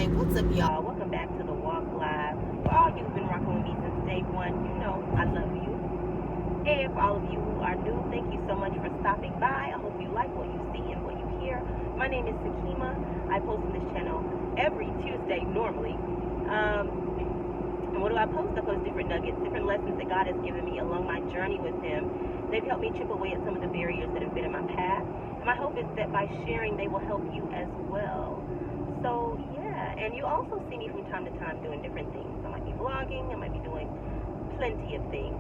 Alright, what's up, y'all? Welcome back to the Walk Live. For all you who've been rocking with me since day one, you know I love you. And for all of you who are new, thank you so much for stopping by. I hope you like what you see and what you hear. My name is Sakima. I post on this channel every Tuesday normally. And what do I post? I post different nuggets, different lessons that God has given me along my journey with Him. They've helped me chip away at some of the barriers that have been in my path. And my hope is that by sharing, they will help you as well. So, yeah, and you also see me from time to time doing different things. I might be vlogging, I might be doing plenty of things.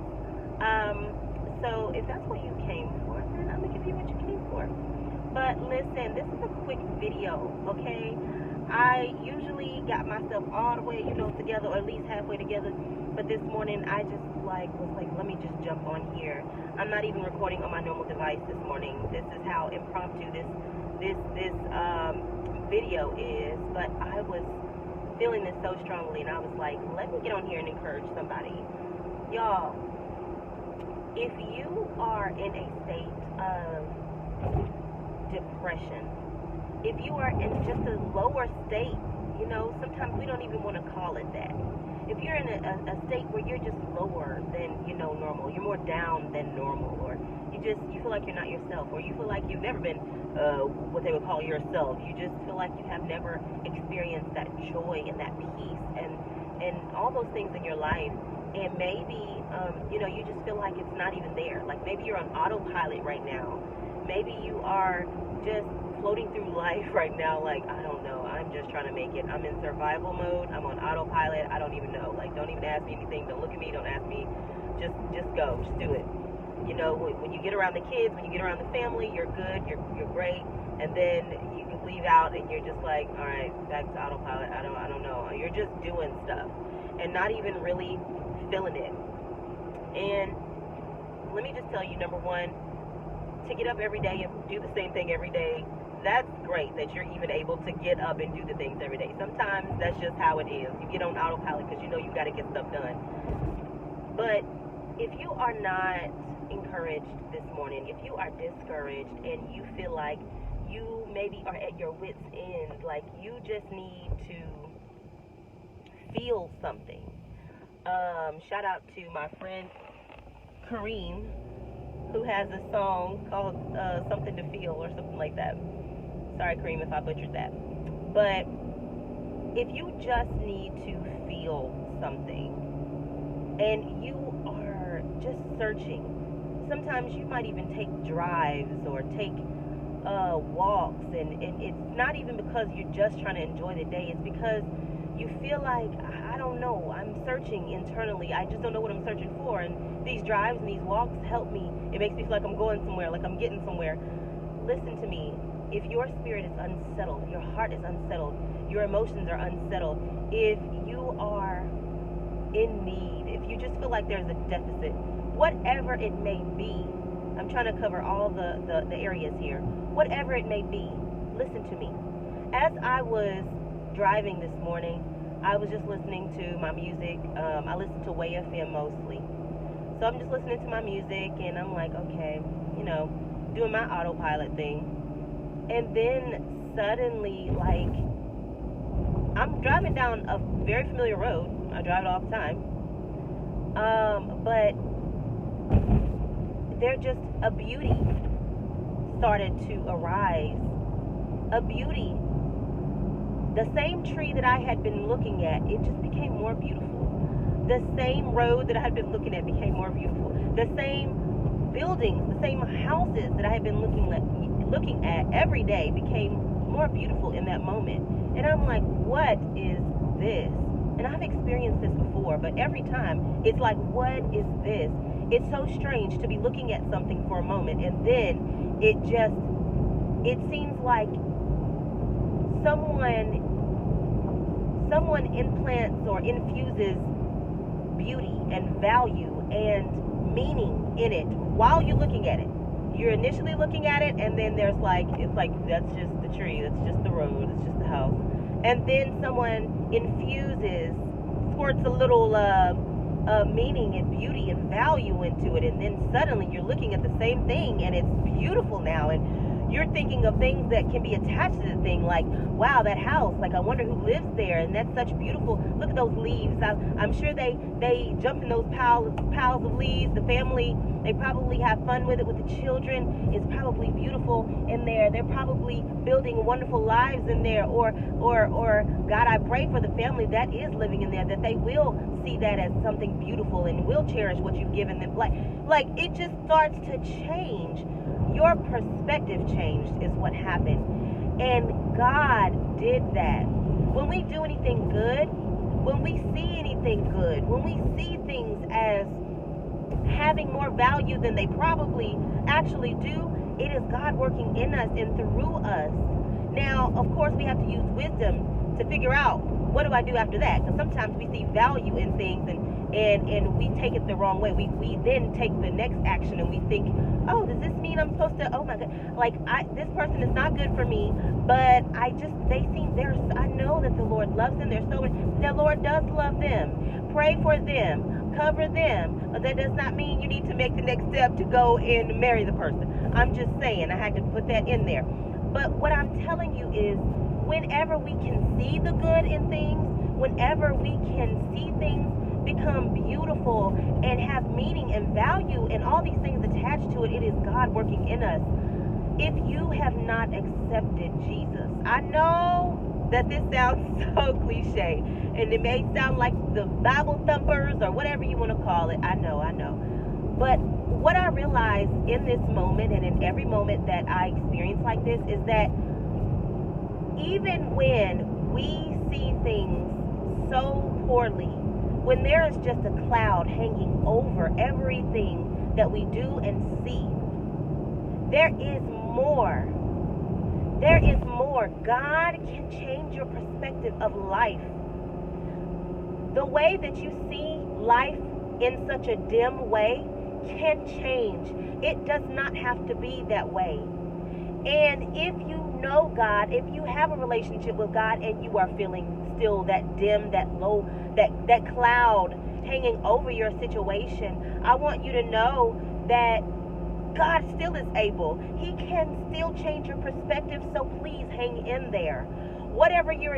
So if that's what you came for, then I'm going to give you what you came for. But listen, this is a quick video, okay? I usually got myself all the way, together, or at least halfway together. But this morning, I just was like, let me just jump on here. I'm not even recording on my normal device this morning. This is how impromptu this video is, but I was feeling this so strongly, and I was like, let me get on here and encourage somebody. Y'all, if you are in a state of depression, if you are in just a lower state, sometimes we don't even want to call it that. If you're in a state where you're just lower than, normal, you're more down than normal, or you feel like you're not yourself, or you feel like you've never been what they would call yourself. You just feel like you have never experienced that joy and that peace and all those things in your life. And maybe, you just feel like it's not even there. Like maybe you're on autopilot right now. Maybe you are just floating through life right now like, I don't know, I'm just trying to make it. I'm in survival mode. I'm on autopilot. I don't even know. Like, don't even ask me anything. Don't look at me. Don't ask me. Just go. Just do it. When you get around the kids, when you get around the family, you're good. You're great. And then you can leave out and you're just like, all right, back to autopilot. I don't know. You're just doing stuff and not even really feeling it. And let me just tell you, number one, to get up every day and do the same thing every day, that's great that you're even able to get up and do the things every day. Sometimes that's just how it is. You get on autopilot because you got to get stuff done. But if you are not encouraged this morning, if you are discouraged and you feel like you maybe are at your wit's end, like you just need to feel something. Shout out to my friend Kareem, who has a song called Something to Feel or something like that. Sorry, Kareem, if I butchered that. But if you just need to feel something and you are just searching, sometimes you might even take drives or take walks, and it's not even because you're just trying to enjoy the day. It's because you feel like, I don't know, I'm searching internally. I just don't know what I'm searching for. And these drives and these walks help me. It makes me feel like I'm going somewhere, like I'm getting somewhere. Listen to me. If your spirit is unsettled, your heart is unsettled, your emotions are unsettled, if you are in need, if you just feel like there's a deficit, whatever it may be, I'm trying to cover all the areas here. Whatever it may be, listen to me. As I was driving this morning, I was just listening to my music. I listen to Way FM mostly. So I'm just listening to my music and I'm like, okay, doing my autopilot thing. And then suddenly, like, I'm driving down a very familiar road. I drive it all the time. But there just a beauty started to arise. A beauty. The same tree that I had been looking at, it just became more beautiful. The same road that I had been looking at became more beautiful. The same buildings, the same houses that I had been looking at every day became more beautiful in that moment. And I'm like, what is this? And I've experienced this before, but every time it's like, what is this? It's so strange to be looking at something for a moment and then it seems like someone implants or infuses beauty and value and meaning in it while you're looking at it. You're initially looking at it, and then it's like, that's just the tree, that's just the road, it's just the house. And then someone squirts a little meaning and beauty and value into it, and then suddenly you're looking at the same thing, and it's beautiful now, and You're thinking of things that can be attached to the thing, like, wow, that house, like, I wonder who lives there, and that's such beautiful. Look at those leaves. I'm sure they jumped in those piles of leaves. The family, they probably have fun with it with the children. It's probably beautiful in there. They're probably building wonderful lives in there. Or God, I pray for the family that is living in there, that they will see that as something beautiful and will cherish what you've given them. Like it just starts to change. Your perspective changed is what happened. And God did that. When we do anything good, when we see anything good, when we see things as having more value than they probably actually do, it is God working in us and through us. Now, of course, we have to use wisdom to figure out, what do I do after that? Because sometimes we see value in things and we take it the wrong way. We then take the next action and we think, oh, does this mean I'm supposed to, oh my God, like this person is not good for me, but I know that the Lord loves them. The Lord does love them. Pray for them, cover them. But that does not mean you need to make the next step to go and marry the person. I'm just saying, I had to put that in there. But what I'm telling you is, whenever we can see the good in things, whenever we can see things become beautiful and have meaning and value and all these things attached to it, it is God working in us. If you have not accepted Jesus, I know that this sounds so cliche, and it may sound like the Bible thumpers or whatever you want to call it. I know. But what I realize in this moment and in every moment that I experience like this is that even when we see things so poorly, when there is just a cloud hanging over everything that we do and see, there is more. There is more. God can change your perspective of life. The way that you see life in such a dim way can change. It does not have to be that way. And if you know God, if you have a relationship with God and you are feeling still that dim, that low, that cloud hanging over your situation, I want you to know that God still is able. He can still change your perspective, so please hang in there. Whatever you're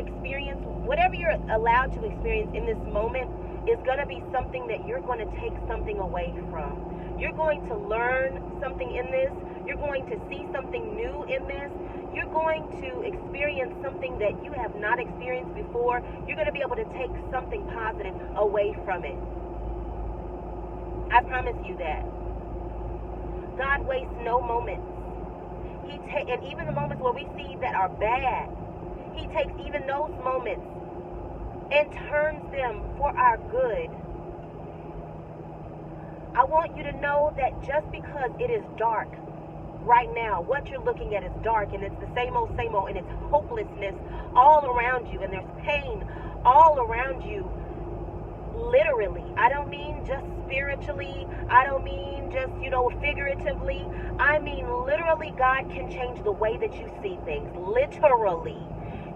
allowed to experience in this moment is going to be something that you're going to take something away from. You're going to learn something in this. You're going to see something new in this. You're going to experience something that you have not experienced before. You're going to be able to take something positive away from it. I promise you that. God wastes no moments. And even the moments where we see that are bad, He takes even those moments and turns them for our good. I want you to know that just because it is dark right now, what you're looking at is dark, and it's the same old, and it's hopelessness all around you, and there's pain all around you, literally. I don't mean just spiritually. I don't mean just, figuratively. I mean literally. God can change the way that you see things. Literally.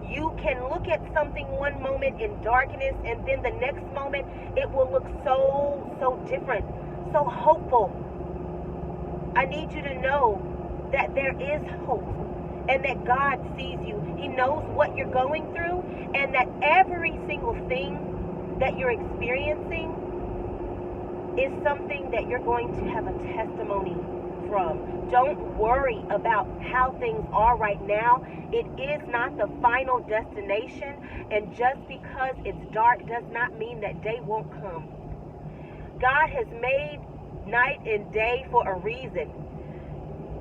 You can look at something one moment in darkness, and then the next moment it will look so different, so hopeful. I need you to know that there is hope, and that God sees you. He knows what you're going through, and that every single thing that you're experiencing is something that you're going to have a testimony from. Don't worry about how things are right now. It is not the final destination, and just because it's dark does not mean that day won't come. God has made night and day for a reason.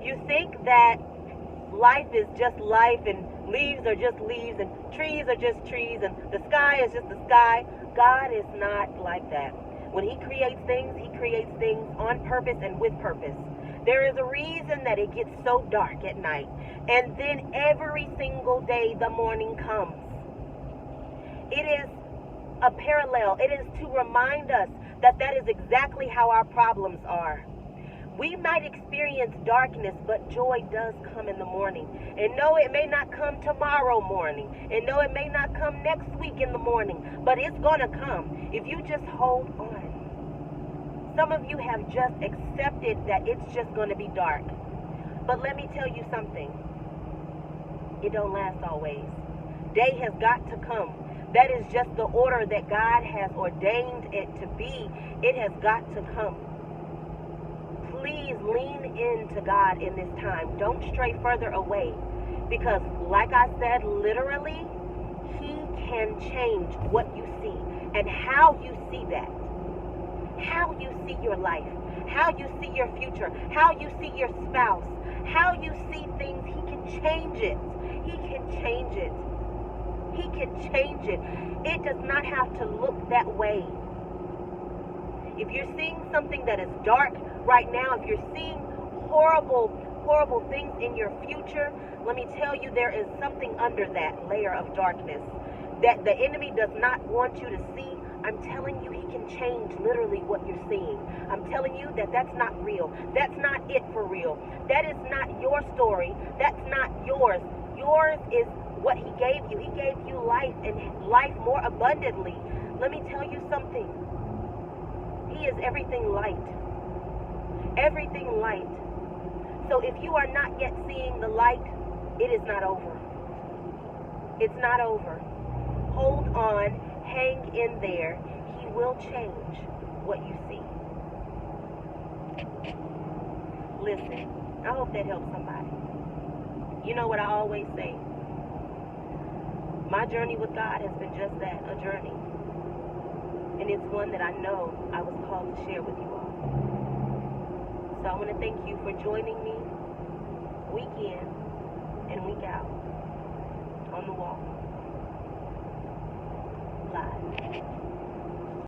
You think that life is just life, and leaves are just leaves, and trees are just trees, and the sky is just the sky. God is not like that. When He creates things on purpose and with purpose. There is a reason that it gets so dark at night, and then every single day the morning comes. It is a parallel. It is to remind us that is exactly how our problems are. We might experience darkness, but joy does come in the morning. And no, it may not come tomorrow morning. And no, it may not come next week in the morning. But it's going to come if you just hold on. Some of you have just accepted that it's just going to be dark. But let me tell you something. It don't last always. Day has got to come. That is just the order that God has ordained it to be. It has got to come. Please lean into God in this time. Don't stray further away. Because like I said, literally, He can change what you see and how you see that. How you see your life. How you see your future. How you see your spouse. How you see things. He can change it. He can change it. He can change it. It does not have to look that way. If you're seeing something that is dark right now, if you're seeing horrible things in your future, let me tell you, there is something under that layer of darkness that the enemy does not want you to see. I'm telling you, he can change literally what you're seeing. I'm telling you that that's not real. That's not it for real. That is not your story. That's not yours. Yours is what he gave you. He gave you life and life more abundantly. Let me tell you something. He is everything light. Everything light. So if you are not yet seeing the light, it is not over. It's not over. Hold on. Hang in there. He will change what you see. Listen, I hope that helps somebody. You know what I always say? My journey with God has been just that, a journey. And it's one that I know I was called to share with you all. So I want to thank you for joining me week in and week out on the wall. Live.